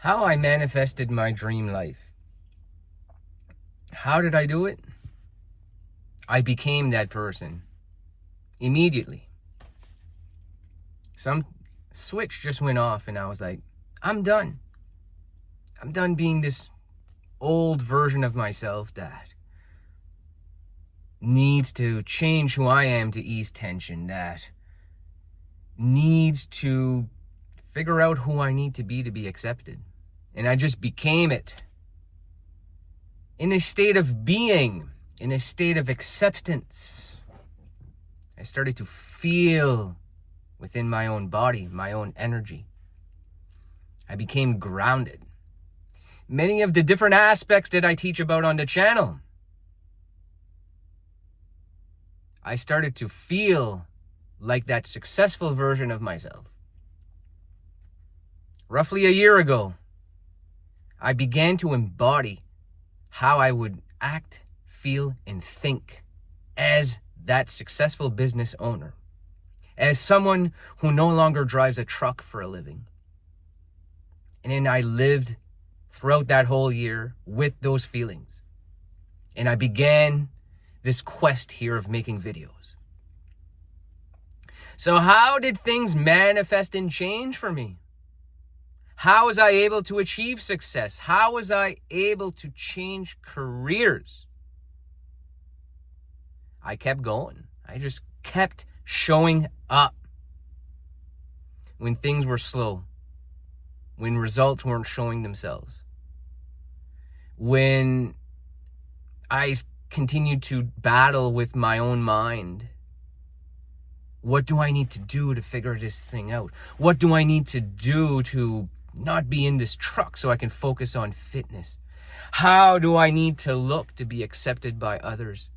How I manifested my dream life. How did I do it? I became that person immediately. Some switch just went off and I was like, I'm done. I'm done being this old version of myself that needs to change who I am to ease tension, that needs to figure out who I need to be accepted. And I just became it. In a state of being, in a state of acceptance. I started to feel within my own body, my own energy. I became grounded. Many of the different aspects that I teach about on the channel, I started to feel like that successful version of myself. Roughly a year ago, I began to embody how I would act, feel, and think as that successful business owner, as someone who no longer drives a truck for a living. And then I lived throughout that whole year with those feelings. And I began this quest here of making videos. So how did things manifest and change for me? How was I able to achieve success? How was I able to change careers? I kept going. I just kept showing up when things were slow, when results weren't showing themselves, when I continued to battle with my own mind. What do I need to do to figure this thing out? What do I need to do to not be in this truck so I can focus on fitness? How do I need to look to be accepted by others?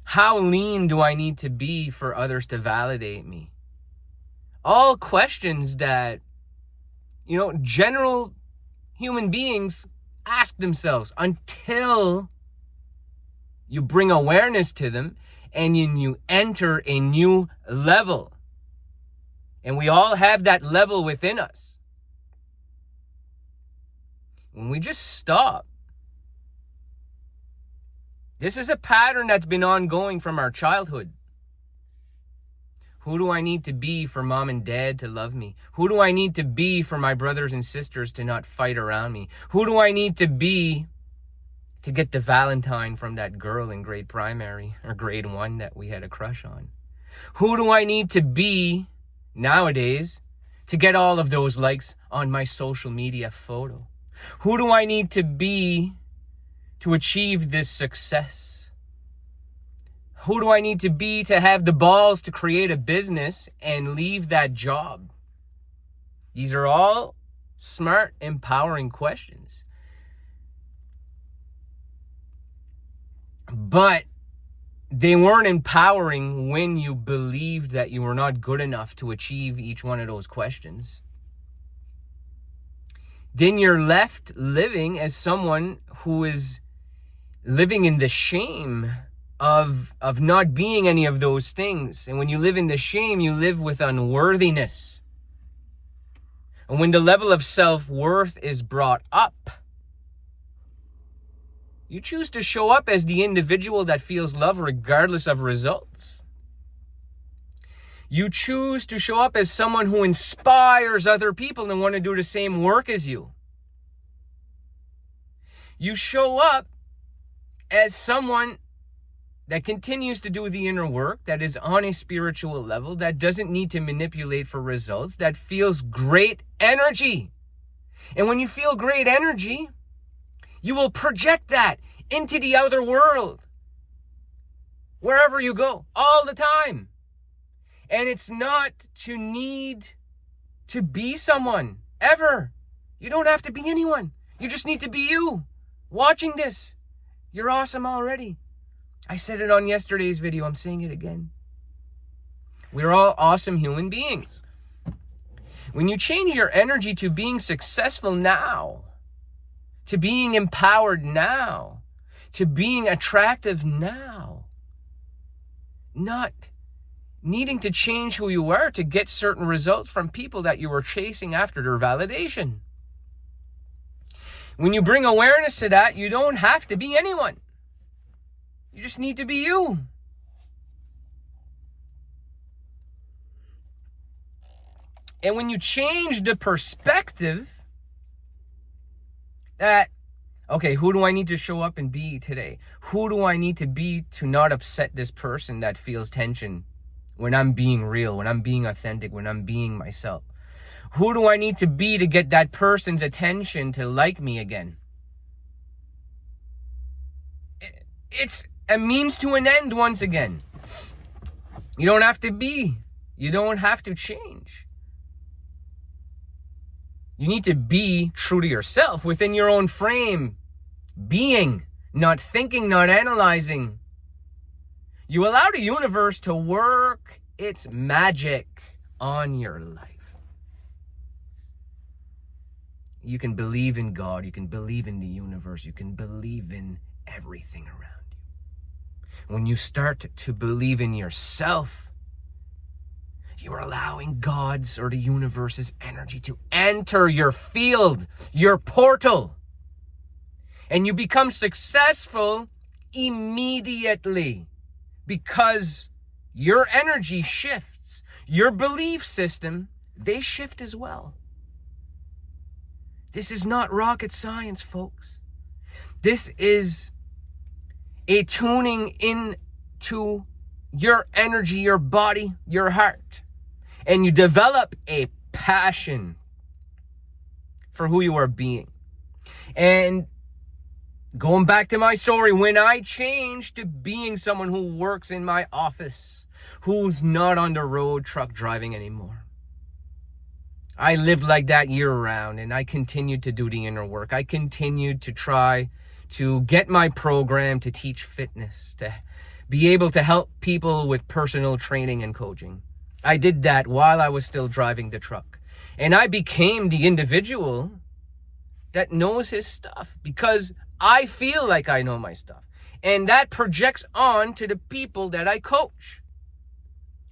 How lean do I need to be for others to validate me? All questions that, general human beings ask themselves until you bring awareness to them and you enter a new level. And we all have that level within us. When we just stop, this is a pattern that's been ongoing from our childhood. Who do I need to be for mom and dad to love me? Who do I need to be for my brothers and sisters to not fight around me? Who do I need to be to get the Valentine from that girl in grade primary or grade 1 that we had a crush on? Who do I need to be nowadays to get all of those likes on my social media photo? Who do I need to be to achieve this success? Who do I need to be to have the balls to create a business and leave that job? These are all smart, empowering questions. But they weren't empowering when you believed that you were not good enough to achieve each one of those questions. Then you're left living as someone who is living in the shame of not being any of those things. And when you live in the shame, you live with unworthiness. And when the level of self-worth is brought up, you choose to show up as the individual that feels love regardless of results. You choose to show up as someone who inspires other people and want to do the same work as you. You show up as someone that continues to do the inner work, that is on a spiritual level, that doesn't need to manipulate for results, that feels great energy. And when you feel great energy, you will project that into the outer world, wherever you go, all the time. And it's not to need to be someone, ever. You don't have to be anyone. You just need to be you. Watching this, you're awesome already. I said it on yesterday's video. I'm saying it again. We're all awesome human beings. When you change your energy to being successful now, to being empowered now, to being attractive now, not needing to change who you are to get certain results from people that you were chasing after their validation. When you bring awareness to that, you don't have to be anyone. You just need to be you. And when you change the perspective that, okay, who do I need to show up and be today? Who do I need to be to not upset this person that feels tension when I'm being real, when I'm being authentic, when I'm being myself? Who do I need to be to get that person's attention to like me again? It's a means to an end once again. You don't have to be. You don't have to change. You need to be true to yourself within your own frame. Being, not thinking, not analyzing. You allow the universe to work its magic on your life. You can believe in God. You can believe in the universe. You can believe in everything around you. When you start to believe in yourself, you're allowing God's or the universe's energy to enter your field, your portal. And you become successful immediately because your energy shifts. Your belief system, they shift as well. This is not rocket science, folks. This is a tuning into your energy, your body, your heart. And you develop a passion for who you are being. And going back to my story, when I changed to being someone who works in my office, who's not on the road truck driving anymore, I lived like that year round, and I continued to do the inner work. I continued to try to get my program to teach fitness, to be able to help people with personal training and coaching. I did that while I was still driving the truck. And I became the individual that knows his stuff because I feel like I know my stuff. And that projects on to the people that I coach.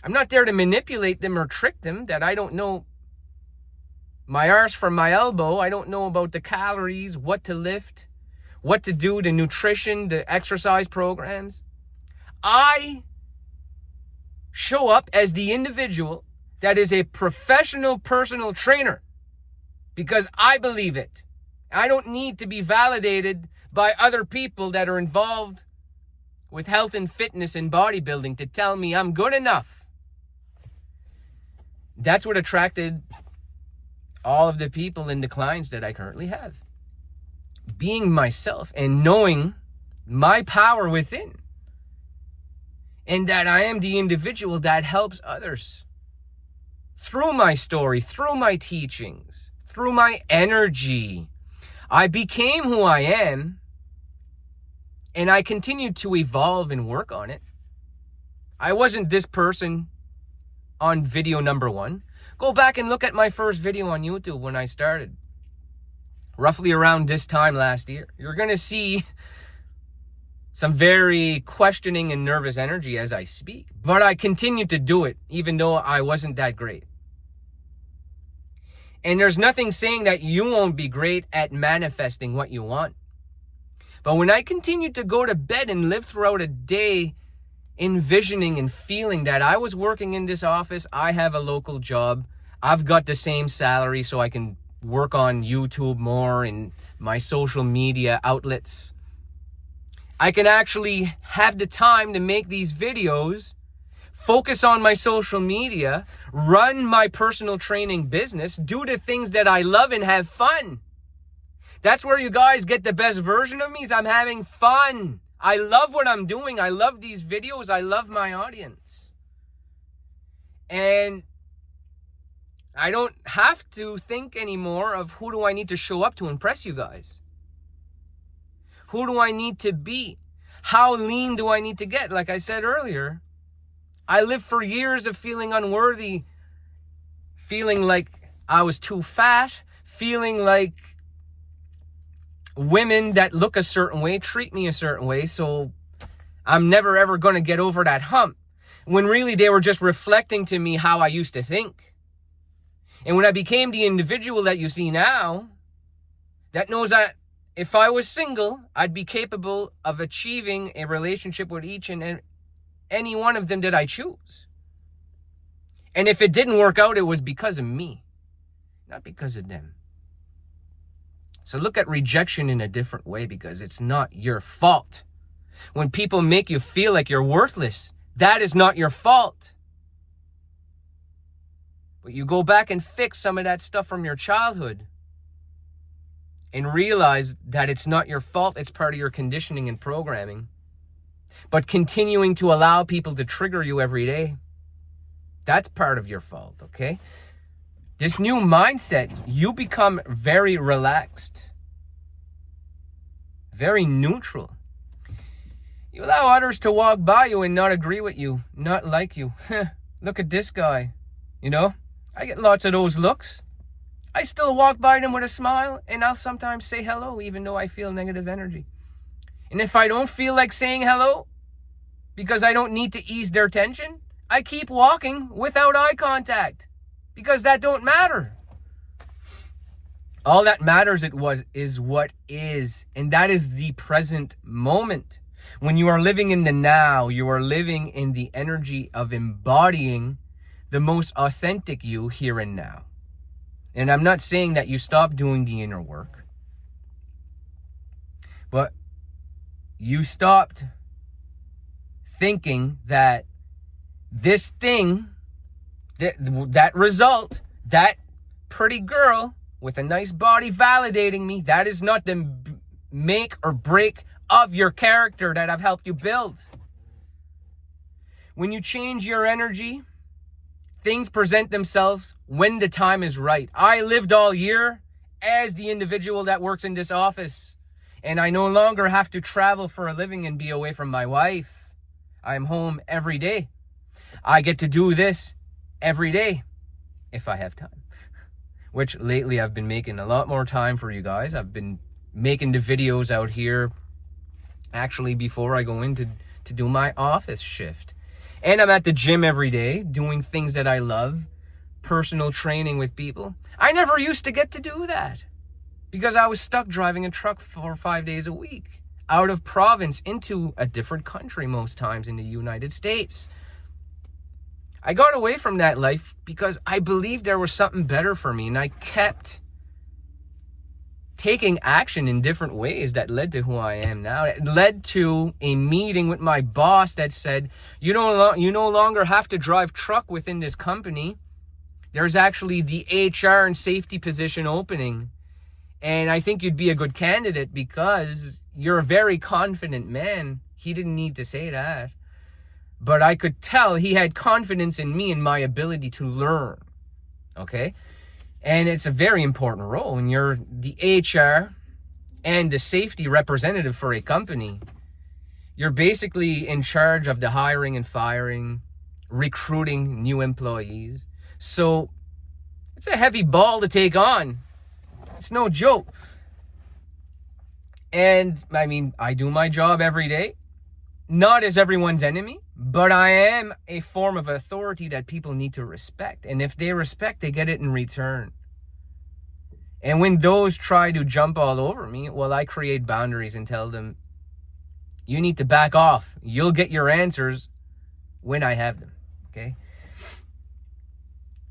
I'm not there to manipulate them or trick them that I don't know my arse from my elbow. I don't know about the calories, what to lift, what to do, the nutrition, the exercise programs. I show up as the individual that is a professional personal trainer because I believe it. I don't need to be validated by other people that are involved with health and fitness and bodybuilding to tell me I'm good enough. That's what attracted all of the people and the clients that I currently have. Being myself and knowing my power within. And that I am the individual that helps others through my story, through my teachings, through my energy. I became who I am, and I continued to evolve and work on it. I wasn't this person on video number 1. Go back and look at my first video on YouTube when I started. Roughly around this time last year. You're going to see some very questioning and nervous energy as I speak. But I continued to do it, even though I wasn't that great. And there's nothing saying that you won't be great at manifesting what you want. But when I continued to go to bed and live throughout a day envisioning and feeling that I was working in this office, I have a local job, I've got the same salary so I can work on YouTube more and my social media outlets. I can actually have the time to make these videos, focus on my social media, run my personal training business, do the things that I love and have fun. That's where you guys get the best version of me, is I'm having fun. I love what I'm doing. I love these videos. I love my audience. And I don't have to think anymore of who do I need to show up to impress you guys. Who do I need to be? How lean do I need to get? Like I said earlier, I lived for years of feeling unworthy, feeling like I was too fat, feeling like women that look a certain way treat me a certain way, so I'm never ever going to get over that hump. When really they were just reflecting to me how I used to think. And when I became the individual that you see now, that knows that If I was single, I'd be capable of achieving a relationship with each and any one of them that I choose. And if it didn't work out, it was because of me, not because of them. So look at rejection in a different way, because it's not your fault. When people make you feel like you're worthless, that is not your fault. But you go back and fix some of that stuff from your childhood and realize that it's not your fault. It's part of your conditioning and programming. But continuing to allow people to trigger you every day, that's part of your fault, okay? This new mindset, you become very relaxed, very neutral. You allow others to walk by you and not agree with you, not like you. Look at this guy. You know, I get lots of those looks. I still walk by them with a smile, and I'll sometimes say hello, even though I feel negative energy. And if I don't feel like saying hello, because I don't need to ease their tension, I keep walking without eye contact, because that don't matter. All that matters is what is, and that is the present moment. When you are living in the now, you are living in the energy of embodying the most authentic you here and now. And I'm not saying that you stop doing the inner work, but you stopped thinking that this thing, that result, that pretty girl with a nice body validating me, that is not the make or break of your character that I've helped you build. When you change your energy, things present themselves when the time is right. I lived all year as the individual that works in this office, and I no longer have to travel for a living and be away from my wife. I'm home every day. I get to do this every day if I have time, which lately I've been making a lot more time for you guys. I've been making the videos out here actually before I go in to do my office shift. And I'm at the gym every day doing things that I love, personal training with people. I never used to get to do that because I was stuck driving a truck 4 or 5 days a week out of province into a different country, most times in the United States. I got away from that life because I believed there was something better for me, and I kept taking action in different ways that led to who I am now. It led to a meeting with my boss that said, you no longer have to drive truck within this company. There's actually the HR and safety position opening. And I think you'd be a good candidate because you're a very confident man. He didn't need to say that. But I could tell he had confidence in me and my ability to learn. Okay? And it's a very important role when you're the HR and the safety representative for a company. You're basically in charge of the hiring and firing, recruiting new employees. So it's a heavy ball to take on. It's no joke. And I mean, I do my job every day, not as everyone's enemy, but I am a form of authority that people need to respect. And if they respect, they get it in return. And when those try to jump all over me, well, I create boundaries and tell them, you need to back off. You'll get your answers when I have them. Okay?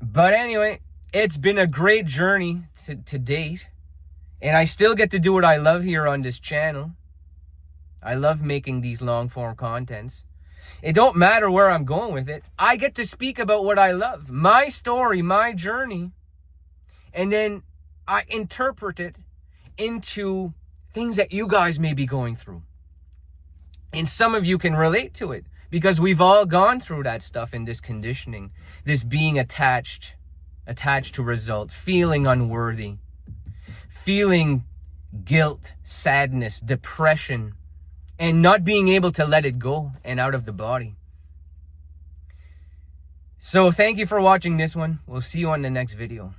But anyway, it's been a great journey to date. And I still get to do what I love here on this channel. I love making these long form contents. It don't matter where I'm going with it. I get to speak about what I love. My story, my journey. And then I interpret it into things that you guys may be going through. And some of you can relate to it because we've all gone through that stuff in this conditioning. This being attached to results, feeling unworthy, feeling guilt, sadness, depression, and not being able to let it go and out of the body. So thank you for watching this one. We'll see you on the next video.